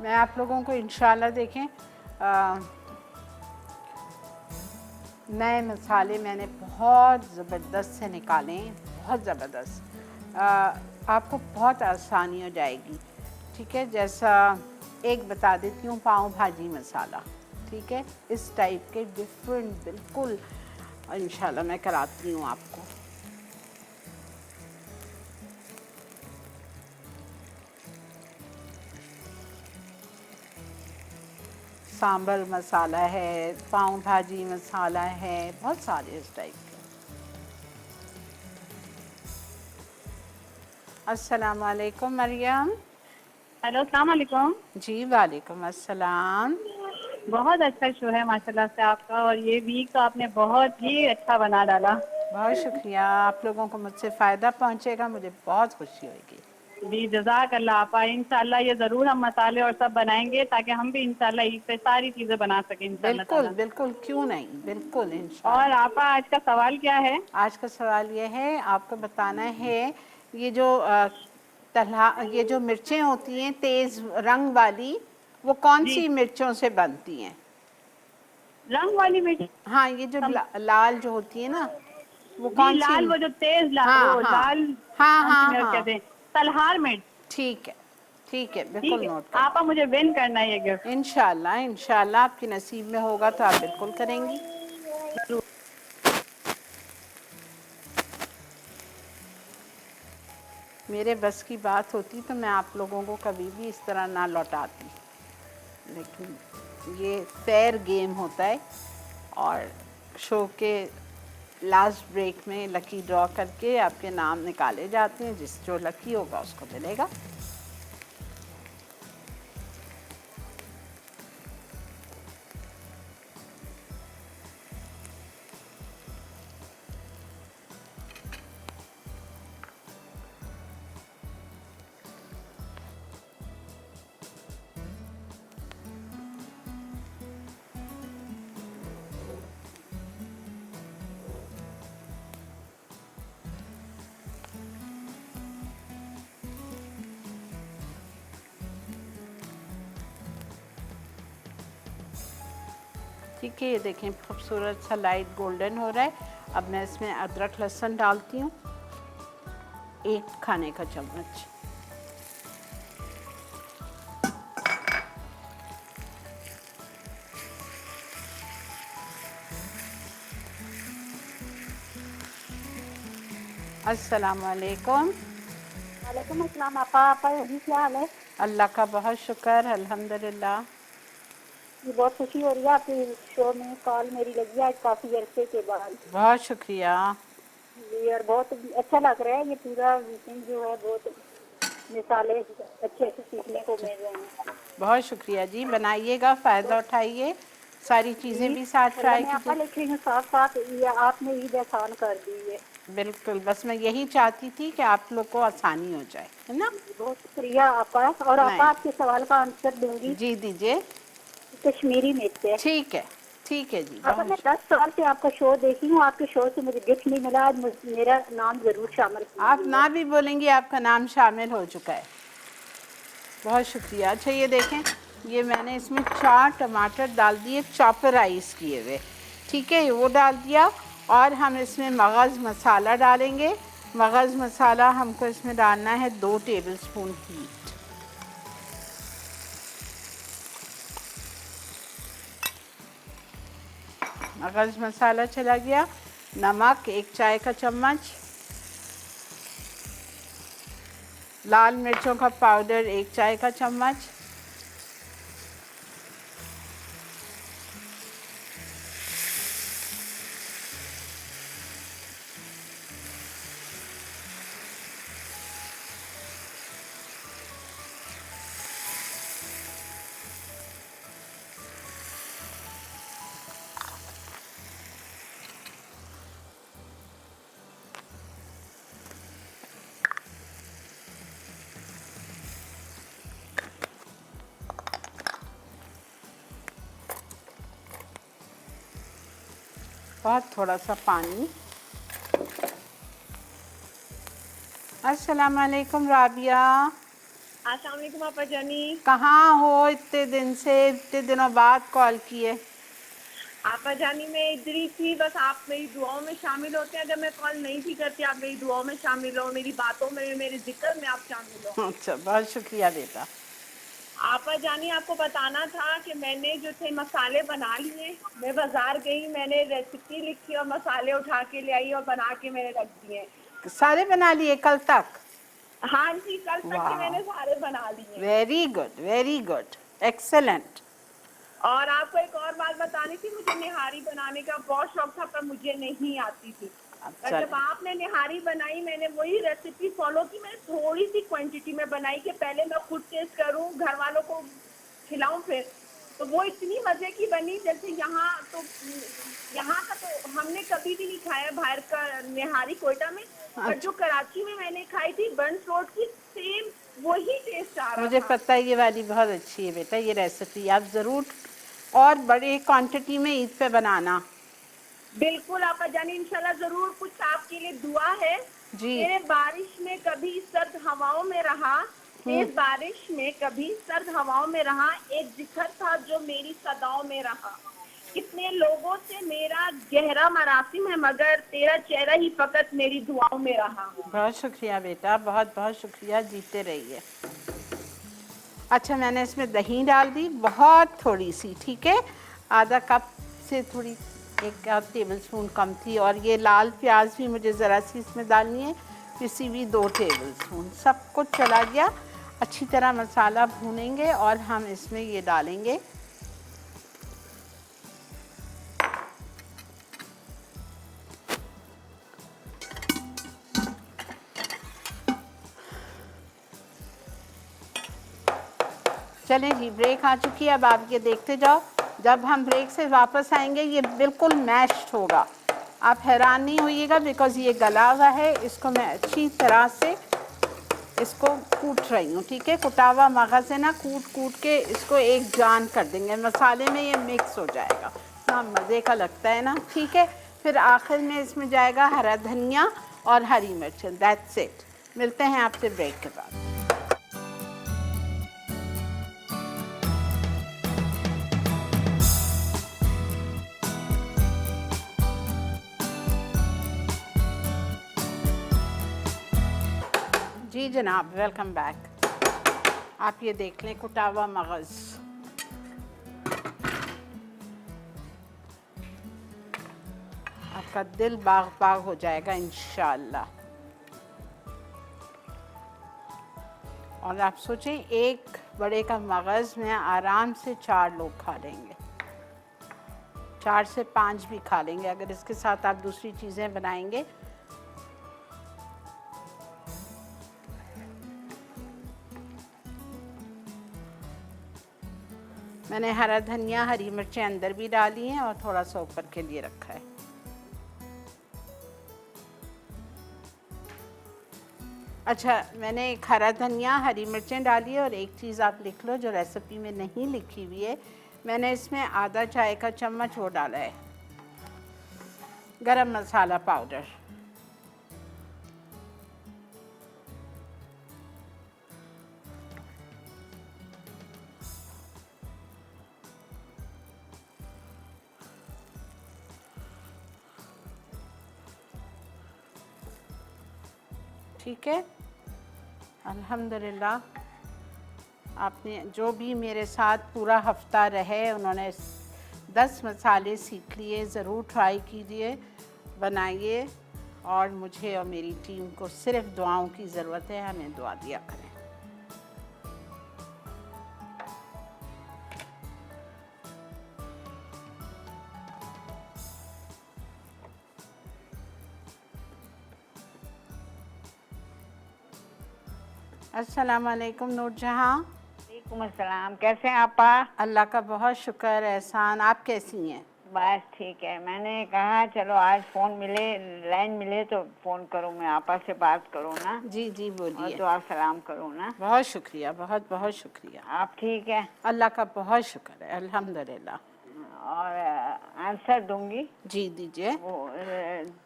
मैं आप लोगों को इंशाल्लाह देखें, नए मसाले मैंने बहुत ज़बरदस्त से निकाले हैं, बहुत ज़बरदस्त, आपको बहुत आसानी हो जाएगी, ठीक है। जैसा एक बता देती हूँ, पाव भाजी मसाला, ठीक है, इस टाइप के डिफरेंट बिल्कुल इंशाल्लाह मैं कराती हूँ आपको। सांबर मसाला है, पाव भाजी मसाला है, बहुत सारे इस टाइप के। अस्सलाम वालेकुम मरियम। हेलो, अस्सलाम वालेकुम। जी वालेकुम अस्सलाम। बहुत अच्छा शो है माशाल्लाह से आपका, और ये वीक तो आपने बहुत ही अच्छा बना डाला। बहुत शुक्रिया, आप लोगों को मुझसे फ़ायदा पहुंचेगा, मुझे बहुत खुशी होगी। जी, जज़ाक अल्लाह आपा। इंशाल्लाह ये ज़रूर हम मसाले और सब बनाएंगे, ताकि हम भी इंशाल्लाह ईद पे सारी चीज़ें बना सकें इंशाल्लाह बिल्कुल ताला। बिल्कुल, क्यों नहीं, बिल्कुल और इंशाल्लाह। आपा, आज का सवाल क्या है? आज का सवाल ये है, आपको बताना है, ये जो ये जो मिर्चें होती हैं तेज़ रंग वाली, वो कौन जी, सी मिर्चों से बनती हैं? रंग वाली मिर्च। हाँ, ये जो लाल जो होती है ना, वो जी, कौन सी? लाल, वो जो तेज हाँ वो हाँ लाल। हाँ कौन सी हाँ मिर्च हाँ, कहते हैं? तलहार मिर्च। ठीक है, ठीक है, ठीक बिल्कुल है, नोट कर आप मुझे विन करना है ये गिफ्ट। इंशाल्लाह, इंशाल्लाह आपके नसीब में होगा तो आप बिल्कुल करेंगी। मेरे बस की बात होती तो मैं आप लोगों को कभी भी इस तरह ना लौटाती, लेकिन ये फेयर गेम होता है और शो के लास्ट ब्रेक में लकी ड्रॉ करके आपके नाम निकाले जाते हैं, जिस जो लकी होगा उसको मिलेगा। ठीक है, ये देखें खूबसूरत सा लाइट गोल्डन हो रहा है। अब मैं इसमें अदरक लहसुन डालती हूँ, 1 खाने का चम्मच। अस्सलाम वालेकुम। वालेकुम अस्सलाम। आपा जी क्या हाल है? अल्लाह का बहुत शुक्र, अल्हम्दुलिल्लाह। ये बहुत खुशी हो रही है आपके शो में कॉल मेरी लगी है आज काफ़ी अरसे के बाद। बहुत शुक्रिया। जी, और बहुत अच्छा लग रहा है ये पूरा वीकेंड जो है, बहुत मिसालें अच्छे अच्छे सीखने को मिल रहे हैं। बहुत शुक्रिया जी, बनाइएगा, फ़ायदा उठाइए, सारी चीज़ें जी भी साथ अल्लाह ट्राई में आपा कीजिए। लिख रही हूँ, साथ साथ ये आपने ईद आसान कर दी है। बिल्कुल, बस मैं यही चाहती थी कि आप लोग को आसानी हो जाए, है ना? बहुत शुक्रिया आपा। और आपा नहीं, आपके सवाल का आंसर दूंगी जी दीजिए। कश्मीरी में से। ठीक है जी, आपा बहुत मैं 10 साल से आपका शो देखी हूँ, आपके शो से मुझे गिफ्ट नहीं मिला, आज मेरा नाम जरूर शामिल आप कीजिएगा। ना भी बोलेंगी आपका नाम शामिल हो चुका है। बहुत शुक्रिया। अच्छा ये देखें, ये मैंने इसमें 4 टमाटर डाल दिए चॉपराइज किए हुए, ठीक है, वो डाल दिया। और हम इसमें मगज़ मसाला डालेंगे। मगज़ मसाला हमको इसमें डालना है 2 टेबलस्पून हीट। मगज़ मसाला चला गया। नमक 1 चाय का चम्मच। लाल मिर्चों का पाउडर 1 चाय का चम्मच। बहुत थोड़ा सा पानी। अस्सलाम वालेकुम राबिया, अस्सलाम वालेकुम आपा जानी। कहाँ हो इतने दिन से, इतने दिनों बाद कॉल किए? आपा जानी मैं इधर ही थी, बस आप मेरी दुआओं में शामिल होते हैं। अगर मैं कॉल नहीं भी करती, आप मेरी दुआओं में शामिल हो, मेरी बातों में, मेरे जिक्र में आप शामिल हो। अच्छा, बहुत शुक्रिया बेटा। आपा जानी आपको बताना था कि मैंने जो थे मसाले बना लिए। मैं बाजार गई, मैंने रेसिपी लिखी और मसाले उठा के ले आई और बना के मैंने रख दिए। सारे बना लिए कल तक? हाँ जी, कल तक के वाह, मैंने सारे बना लिए। Very good, excellent. और आपको एक और बात बतानी थी, मुझे निहारी बनाने का बहुत शौक था पर मुझे नहीं आती थी। पर अच्छा, जब आपने निहारी बनाई, मैंने वही रेसिपी फॉलो की। मैंने थोड़ी सी क्वांटिटी में बनाई कि पहले मैं खुद टेस्ट करूं, घर वालों को खिलाऊं फिर। तो वो इतनी मजे की बनी, जैसे यहाँ का तो हमने कभी भी नहीं खाया बाहर का निहारी कोयटा में। पर जो अच्छा, कराची में मैंने खाई थी बंस रोड की, सेम वही टेस्ट आ रहा मुझे था। पता है ये वाली बहुत अच्छी है बेटा, ये रेसिपी आप ज़रूर और बड़े क्वांटिटी में ईद पे बनाना। बिल्कुल आपा जानी, इंशाल्लाह जरूर। कुछ आपके लिए दुआ है। जी। मेरे बारिश में कभी सर्द हवाओं में रहा, तेज बारिश में कभी सर्द हवाओं में रहा, एक जिक्र था जो मेरी सदाओं में रहा। कितने लोगों से मेरा गहरा मरासिम है, मगर तेरा चेहरा ही फकत मेरी दुआओं में रहा। बहुत शुक्रिया बेटा, बहुत बहुत शुक्रिया, जीते रहिए। अच्छा, मैंने इसमें दही डाल दी, बहुत थोड़ी सी, ठीक है, आधा कप से थोड़ी 1 टेबलस्पून कम थी। और ये लाल प्याज भी मुझे ज़रा सी इसमें डालनी है, पिसी हुई 2 टेबलस्पून। सब कुछ चला गया, अच्छी तरह मसाला भूनेंगे और हम इसमें ये डालेंगे चलें जी, ब्रेक आ चुकी है, अब आप ये देखते जाओ। जब हम ब्रेक से वापस आएंगे ये बिल्कुल मैश्ड होगा, आप हैरान नहीं होइएगा, बिकॉज़ ये गला हुआ है। इसको मैं अच्छी तरह से इसको कूट रही हूँ, ठीक है। कुटा हुआ मगज़ है ना, कूट के इसको एक जान कर देंगे, मसाले में ये मिक्स हो जाएगा, ना मज़े का लगता है ना, ठीक है। फिर आखिर में इसमें जाएगा हरा धनिया और हरी मिर्च, दैट्स इट। मिलते हैं आपसे ब्रेक के बाद। जी जनाब, वेलकम बैक। आप ये देख लें कुटा हुआ मगज़, आपका दिल बाग बाग हो जाएगा इंशाअल्लाह। और आप सोचें, एक बड़े का मगज़ में आराम से 4 लोग खा लेंगे, 4 से 5 भी खा लेंगे, अगर इसके साथ आप दूसरी चीज़ें बनाएंगे। मैंने हरा धनिया, हरी मिर्चें अंदर भी डाली हैं और थोड़ा सा ऊपर के लिए रखा है। अच्छा, मैंने एक हरा धनिया, हरी मिर्चें डाली है, और एक चीज़ आप लिख लो जो रेसिपी में नहीं लिखी हुई है, मैंने इसमें आधा चाय का चम्मच वो डाला है गरम मसाला पाउडर। ठीक है, अल्हम्दुलिल्लाह। आपने जो भी मेरे साथ पूरा हफ्ता रहे, उन्होंने 10 मसाले सीख लिए, ज़रूर ट्राई कीजिए, बनाइए, और मुझे और मेरी टीम को सिर्फ दुआओं की ज़रूरत है, हमें दुआ दिया करें। अस्सलाम वालेकुम नूरजहां। वालेकुम अस्सलाम, कैसे हैं आपा? अल्लाह का बहुत शुक्र एहसान, आप कैसी हैं? बस ठीक है। मैंने कहा चलो आज फ़ोन मिले, लाइन मिले तो फ़ोन करूँ, मैं आपा से बात करूँ ना। जी जी और बोलिए। तो आप सलाम करूँ ना। बहुत शुक्रिया, बहुत बहुत शुक्रिया। आप ठीक है? अल्लाह का बहुत शुक्र है, अल्हम्दुलिल्लाह। और आंसर दूंगी। जी दीजिए। वो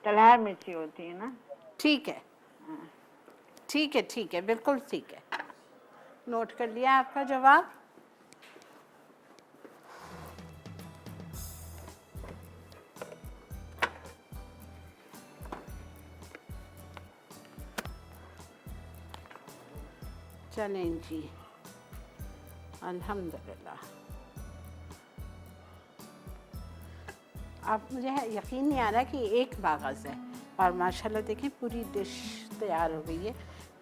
तलहार मिर्ची होती है ना। ठीक है, ठीक है, ठीक है, बिल्कुल ठीक है। नोट कर लिया आपका जवाब। चलें जी, अल्हम्दुलिल्लाह। अब मुझे यकीन नहीं आ रहा कि एक कागज़ है, और माशाल्लाह देखें पूरी डिश तैयार हो गई है।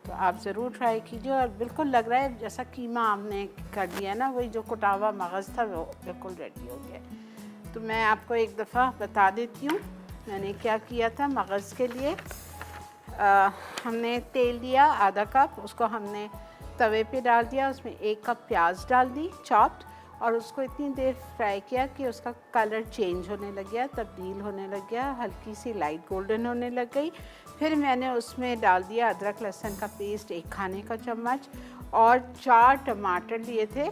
तो आप ज़रूर ट्राई कीजिए, और बिल्कुल लग रहा है जैसा कीमा आपने कर दिया ना, वही जो कुटा हुआ मगज़ था वो बिल्कुल रेडी हो गया। तो मैं आपको एक दफ़ा बता देती हूँ मैंने क्या किया था। मगज़ के लिए हमने तेल लिया आधा कप, उसको हमने तवे पे डाल दिया, उसमें 1 कप प्याज डाल दी चॉप्ड, और उसको इतनी देर फ्राई किया कि उसका कलर चेंज होने लग गया, तब्दील होने लग गया, हल्की सी लाइट गोल्डन होने लग गई। फिर मैंने उसमें डाल दिया अदरक लहसुन का पेस्ट 1 खाने का चम्मच, और 4 टमाटर लिए थे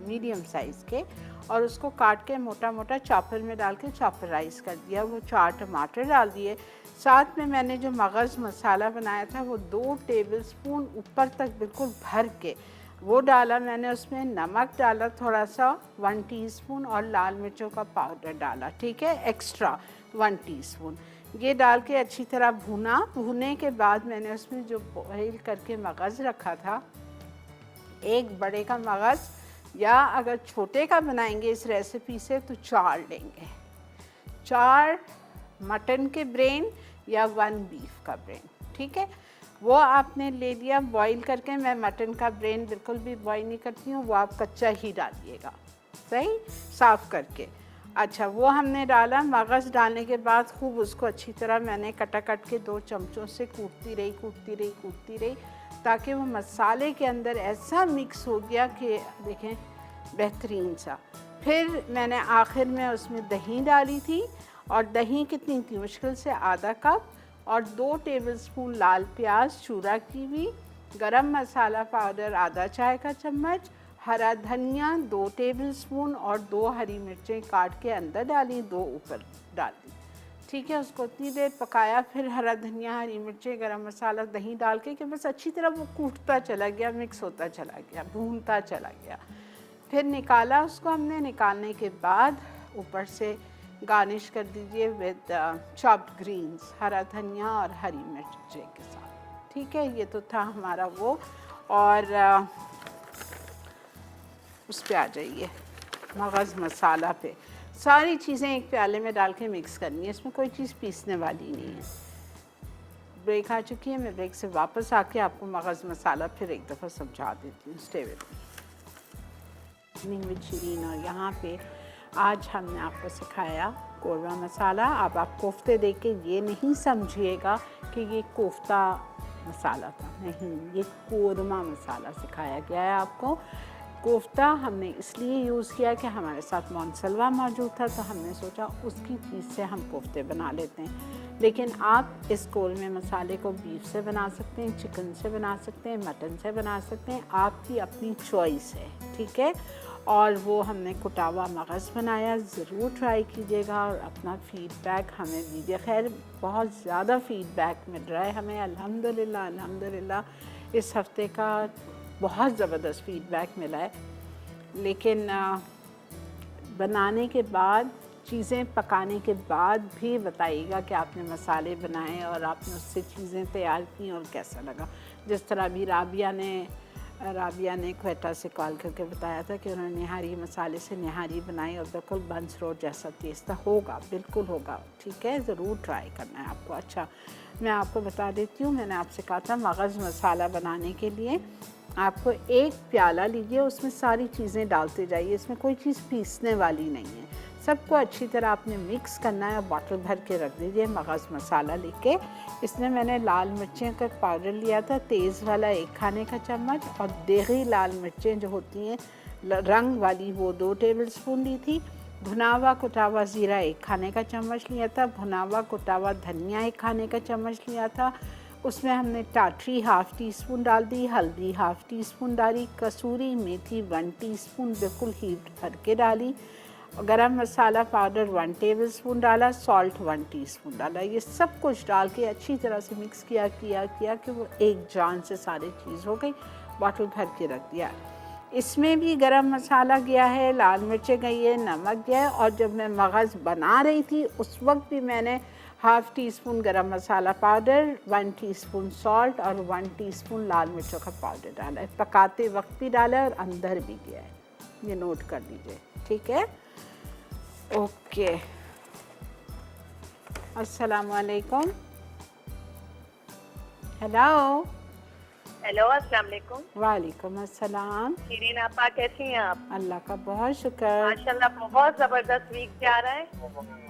मीडियम साइज़ के, और उसको काट के मोटा मोटा चॉपर में डाल के चॉपराइज़ कर दिया। वो 4 टमाटर डाल दिए। साथ में मैंने जो मगज़ मसाला बनाया था वो 2 टेबलस्पून ऊपर तक बिल्कुल भर के वो डाला मैंने। उसमें नमक डाला थोड़ा सा 1 टीस्पून, और लाल मिर्चों का पाउडर डाला, ठीक है, एक्स्ट्रा 1 टीस्पून। ये डाल के अच्छी तरह भुना। भुने के बाद मैंने उसमें जो बॉईल करके मगज़ रखा था एक बड़े का मगज़, या अगर छोटे का बनाएंगे इस रेसिपी से तो 4 लेंगे, 4 मटन के ब्रेन या 1 बीफ का ब्रेन, ठीक है। वो आपने ले लिया बॉईल करके। मैं मटन का ब्रेन बिल्कुल भी बॉईल नहीं करती हूँ, वो आप कच्चा ही डालिएगा, सही, साफ़ करके। अच्छा, वो हमने डाला। मगज़ डालने के बाद खूब उसको अच्छी तरह मैंने कट के 2 चमचों से कूटती रही ताकि वो मसाले के अंदर ऐसा मिक्स हो गया कि देखें बेहतरीन सा। फिर मैंने आखिर में उसमें दही डाली थी, और दही कितनी थी, मुश्किल से आधा कप, और 2 टेबलस्पून लाल प्याज चूरा की हुई, गरम मसाला पाउडर आधा चाय का चम्मच, हरा धनिया 2 टेबलस्पून, और 2 हरी मिर्चें काट के अंदर डाली, 2 ऊपर डाल दी, ठीक है। उसको इतनी देर पकाया, फिर हरा धनिया, हरी मिर्चें, गरम मसाला, दही डाल के कि बस अच्छी तरह वो कूटता चला गया, मिक्स होता चला गया, भूनता चला गया। फिर निकाला उसको हमने। निकालने के बाद ऊपर से गार्निश कर दीजिए विद चॉप्ड ग्रीन्स, हरा धनिया और हरी मिर्चें के साथ, ठीक है। ये तो था हमारा वो। और उस पे आ जाइए, मगज़ मसाला पे। सारी चीज़ें एक प्याले में डाल के मिक्स करनी है, इसमें कोई चीज़ पीसने वाली नहीं है। ब्रेक आ चुकी है, मैं ब्रेक से वापस आके आपको मगज़ मसाला फिर एक दफ़ा समझा देती हूँ। Stay with with Shirin. और यहाँ पे आज हमने आपको सिखाया कोरमा मसाला। अब आप कोफ्ते देख के ये नहीं समझिएगा कि ये कोफ्ता मसाला था, नहीं, ये कोरमा मसाला सिखाया गया है आपको। कोफ्ता हमने इसलिए यूज़ किया कि हमारे साथ मोनसलवा मौजूद था, तो हमने सोचा उसकी चीज़ से हम कोफ्ते बना लेते हैं। लेकिन आप इस कोरमे मसाले को बीफ से बना सकते हैं, चिकन से बना सकते हैं, मटन से बना सकते हैं, आपकी अपनी चॉइस है, ठीक है। और वो हमने कुटावा मगज़ बनाया, ज़रूर ट्राई कीजिएगा और अपना फ़ीडबैक हमें दीजिए। खैर बहुत ज़्यादा फ़ीडबैक मिल रहा है हमें, अल्हम्दुलिल्लाह अल्हम्दुलिल्लाह। इस हफ़्ते का बहुत ज़बरदस्त फ़ीडबैक मिला है। लेकिन बनाने के बाद, चीज़ें पकाने के बाद भी बताइएगा कि आपने मसाले बनाए और आपने उससे चीज़ें तैयार की और कैसा लगा। जिस तरह अभी राबिया ने क्वेटा से कॉल करके बताया था कि उन्होंने निहारी मसाले से निहारी बनाई और बिल्कुल बंस रोड जैसा टेस्ट था। होगा, बिल्कुल होगा, ठीक है, ज़रूर ट्राई करना है आपको। अच्छा, मैं आपको बता देती हूँ, मैंने आपसे कहा था मगज़ मसाला बनाने के लिए आपको 1 प्याला लीजिए, उसमें सारी चीज़ें डालते जाइए, इसमें कोई चीज़ पीसने वाली नहीं है। सबको अच्छी तरह आपने मिक्स करना है और बॉटल भर के रख दीजिए मगज़ मसाला लेके। इसमें मैंने लाल मिर्चें का पाउडर लिया था, तेज़ वाला 1 खाने का चम्मच, और देगी लाल मिर्चें जो होती हैं रंग वाली, वो 2 टेबलस्पून ली थी। भुनावा कुटावा ज़ीरा 1 खाने का चम्मच लिया था। भुनावा कुटावा धनिया 1 खाने का चम्मच लिया था। उसमें हमने टाटरी 1/2 टीस्पून डाल दी, हल्दी 1/2 टीस्पून डाली, कसूरी मेथी 1 टीस्पून बिल्कुल हीट भर के डाली, गरम मसाला पाउडर 1 टेबलस्पून डाला, सॉल्ट 1 टीस्पून डाला। ये सब कुछ डाल के अच्छी तरह से मिक्स किया कि वो एक जान से सारी चीज़ हो गई। बॉटल भर के रख दिया। इसमें भी गरम मसाला गया है, लाल मिर्चें गई है, नमक गया है। और जब मैं मगज़ बना रही थी उस वक्त भी मैंने 1/2 टीस्पून गरम मसाला पाउडर, 1 टीस्पून सॉल्ट और 1 टीस्पून लाल मिर्चों का पाउडर डाला है। पकाते वक्त भी डाला है और अंदर भी गया है, ये नोट कर लीजिए, ठीक है। ओके, अस्सलाम वालेकुम। हेलो। हेलो, अस्सलाम वालेकुम। वालेकुम अस्सलाम। शिरीन आपा, कैसी हैं आप? अल्लाह का बहुत शुक्र। माशाल्लाह बहुत जबरदस्त वीक जा रहा है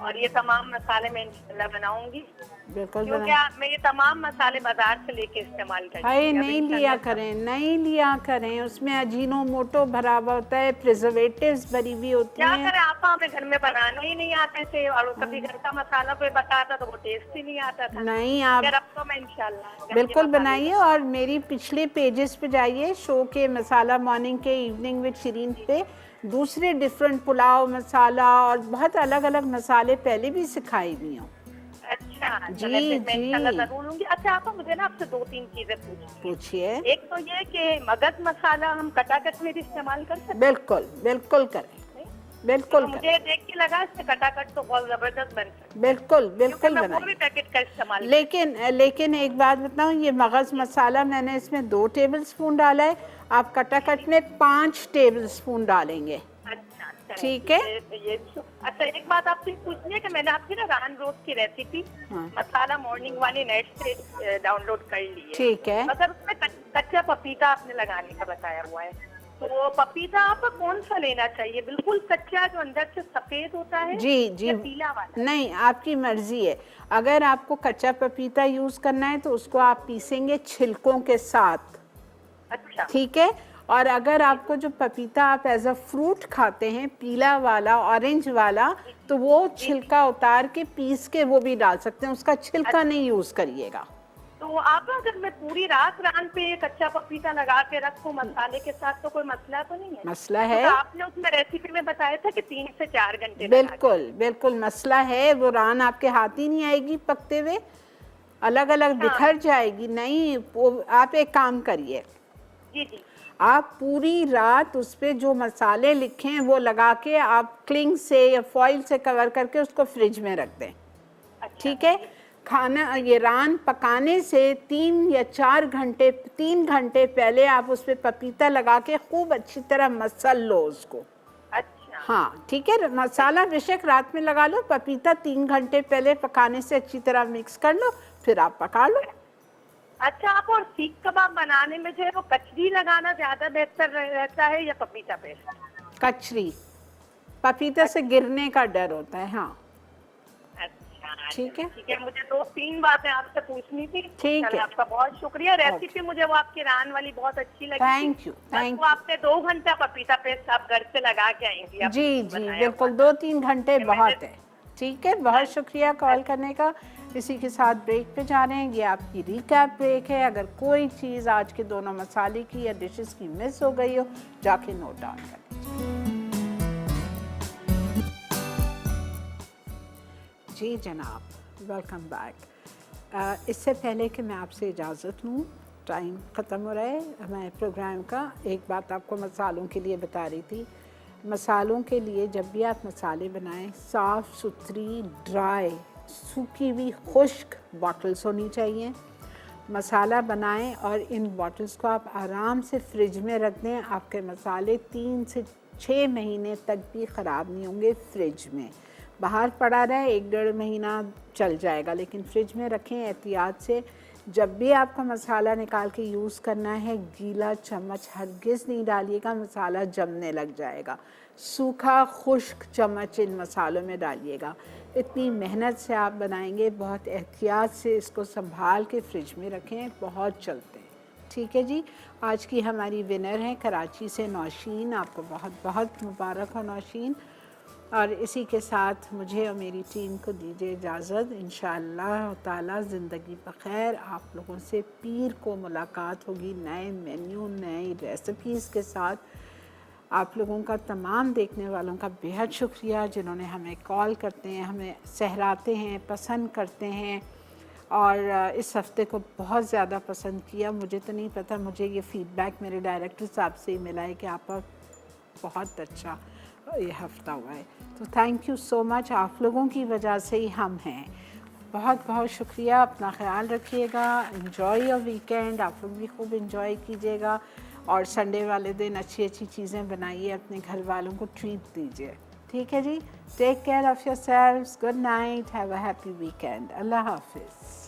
और ये तमाम मसाले मैं इंशाल्लाह बनाऊंगी, बिल्कुल क्योंकि मैं ये तमाम मसाले बाजार से लेके इस्तेमाल करती हाय हूँ। नहीं लिया करें, उसमें अजीनो मोटो भरा हुआ होता है, प्रिजर्वेटिव्स भरी हुई होती क्या हैं। करें आपा, हमें घर में बनाने ही नहीं आते थे और कभी घर का मसाला कोई बताता तो वो टेस्ट ही नहीं आता था। नहीं, आप अब तो मैं इंशाल्लाह बिल्कुल बनाइए। और मेरी पिछले पेजेस पे जाइए, शो के मसाला मॉर्निंग के इवनिंग विद शिरीन पे दूसरे डिफरेंट पुलाव मसाला और बहुत अलग अलग मसाले पहले भी सिखाई हुई हूँ। अच्छा जी, मैं जी। इंशाल्लाह जरूर लूंगी। अच्छा आपा, मुझे ना आपसे 2-3 चीजें पूछिए। एक तो ये कि मगज मसाला हम कटाकट में भी इस्तेमाल कर सकते हैं? बिल्कुल करें, बिल्कुल तो मुझे देख के लगा इससे कटाकट तो बहुत जबरदस्त बन सकती है। बिल्कुल मैं वो भी बनाइए। पैकेट का इस्तेमाल लेकिन एक बात बताऊं, ये मगज़ मसाला मैंने इसमें 2 टेबलस्पून डाला है आप कटाकट में 5 टेबल स्पून डालेंगे। अच्छा अच्छा, ठीक है। ये अच्छा, एक बात आपसे पूछनी है कि मैंने आपकी ना रान रोस्ट की रेसिपी हाँ। मसाला मॉर्निंग वाली नेट से डाउनलोड कर ली है। ठीक है। मगर उसमें कच्चा पपीता आपने लगाने का बताया हुआ है, तो वो पपीता आपको कौन सा लेना चाहिए? बिल्कुल कच्चा जो अंदर से सफेद होता है, जी जी, या पीला वाला? नहीं, आपकी मर्जी है। अगर आपको कच्चा पपीता यूज़ करना है तो उसको आप पीसेंगे छिलकों के साथ। अच्छा ठीक है। और अगर आपको जो पपीता आप एज अ फ्रूट खाते हैं, पीला वाला, ऑरेंज वाला, तो वो छिलका उतार के पीस के वो भी डाल सकते हैं, उसका छिलका नहीं यूज़ करिएगा। तो आप अगर मैं पूरी रात रान पे ये कच्चा पपीता लगा के रखूं मसाले के साथ तो कोई मसला तो नहीं है? मसला है। तो आपने उसमें रेसिपी में बताया था कि 3 से 4 घंटे लगा के। बिल्कुल बिल्कुल मसला है। वो रान आपके हाथ ही नहीं आएगी पकते हुए, अलग अलग बिखर जाएगी। नहीं, वो आप एक काम करिए, जी जी, आप पूरी रात उस पे जो मसाले लिखे हैं वो लगा के आप क्लिंग से या फॉइल से कवर करके उसको फ्रिज में रख दें। अच्छा ठीक है। खाना ये रान पकाने से 3 या 4 घंटे, 3 घंटे पहले आप उस पे पपीता लगा के खूब अच्छी तरह मसल लो उसको। अच्छा हाँ ठीक है। मसाला बेशक रात में लगा लो, पपीता 3 घंटे पहले पकाने से अच्छी तरह मिक्स कर लो, फिर आप पका लो। अच्छा, आप और सीख कबाब बनाने में जो है वो कचरी लगाना ज्यादा बेहतर रहता है या पपीता पेस्ट? कचरी, पपीता से गिरने का डर होता है। हाँ अच्छा ठीक है। ठीक है, मुझे 2-3 बातें आपसे पूछनी थी। ठीक है। आपका बहुत शुक्रिया। रेसिपी मुझे वो आपकी रान वाली बहुत अच्छी लगी। थैंक यू, थैंक वो आपने 2 घंटा पपीता पेस्ट आप घर से लगा के आएंगी? यू। जी जी बिल्कुल, 2-3 घंटे बहुत है। ठीक है, बहुत शुक्रिया कॉल करने का। इसी के साथ ब्रेक पे जा रहे हैं। ये आपकी रिकैप ब्रेक है। अगर कोई चीज़ आज के दोनों मसाले की या डिशेस की मिस हो गई हो, जाके नोट डाउन कर जी जनाब, वेलकम बैक। इससे पहले कि मैं आपसे इजाज़त लूँ, टाइम ख़त्म हो रहा है मैं प्रोग्राम का, एक बात आपको मसालों के लिए बता रही थी। मसालों के लिए जब भी आप मसाले बनाएं, साफ़ सुथरी, ड्राई, सूखी हुई खुश्क बॉटल्स होनी चाहिए। मसाला बनाएं और इन बॉटल्स को आप आराम से फ्रिज में रख दें। आपके मसाले 3 से 6 महीने तक भी ख़राब नहीं होंगे फ्रिज में। बाहर पड़ा रहे 1-1.5 महीना चल जाएगा, लेकिन फ्रिज में रखें एहतियात से। जब भी आपका मसाला निकाल के यूज़ करना है, गीला चम्मच हरगिज़ नहीं डालिएगा, मसाला जमने लग जाएगा। सूखा खुश्क चम्मच इन मसालों में डालिएगा। इतनी मेहनत से आप बनाएंगे, बहुत एहतियात से इसको संभाल के फ्रिज में रखें, बहुत चलते हैं। ठीक है जी। आज की हमारी विनर हैं कराची से नौशीन, आपको बहुत बहुत मुबारक हो नौशीन। और इसी के साथ मुझे और मेरी टीम को दीजिए इजाज़त। इंशाअल्लाह ताला ज़िंदगी बख़ैर आप लोगों से पीर को मुलाकात होगी नए मेन्यू, नई रेसिपीज़ के साथ। आप लोगों का, तमाम देखने वालों का बेहद शुक्रिया जिन्होंने हमें कॉल करते हैं, हमें सहराते हैं, पसंद करते हैं। और इस हफ़्ते को बहुत ज़्यादा पसंद किया। मुझे तो नहीं पता, मुझे ये फ़ीडबैक मेरे डायरेक्टर साहब से ही मिला है कि आपका बहुत अच्छा ये हफ़्ता हुआ है। तो थैंक यू सो मच, आप लोगों की वजह से ही हम हैं। बहुत बहुत शुक्रिया। अपना ख्याल रखिएगा। Enjoy your weekend. आप लोग भी खूब एंजॉय कीजिएगा और संडे वाले दिन अच्छी अच्छी चीज़ें बनाइए, अपने घर वालों को ट्रीट दीजिए। ठीक है जी। Take care of yourselves. Good night. Have a happy weekend. अल्लाह हाफिज़।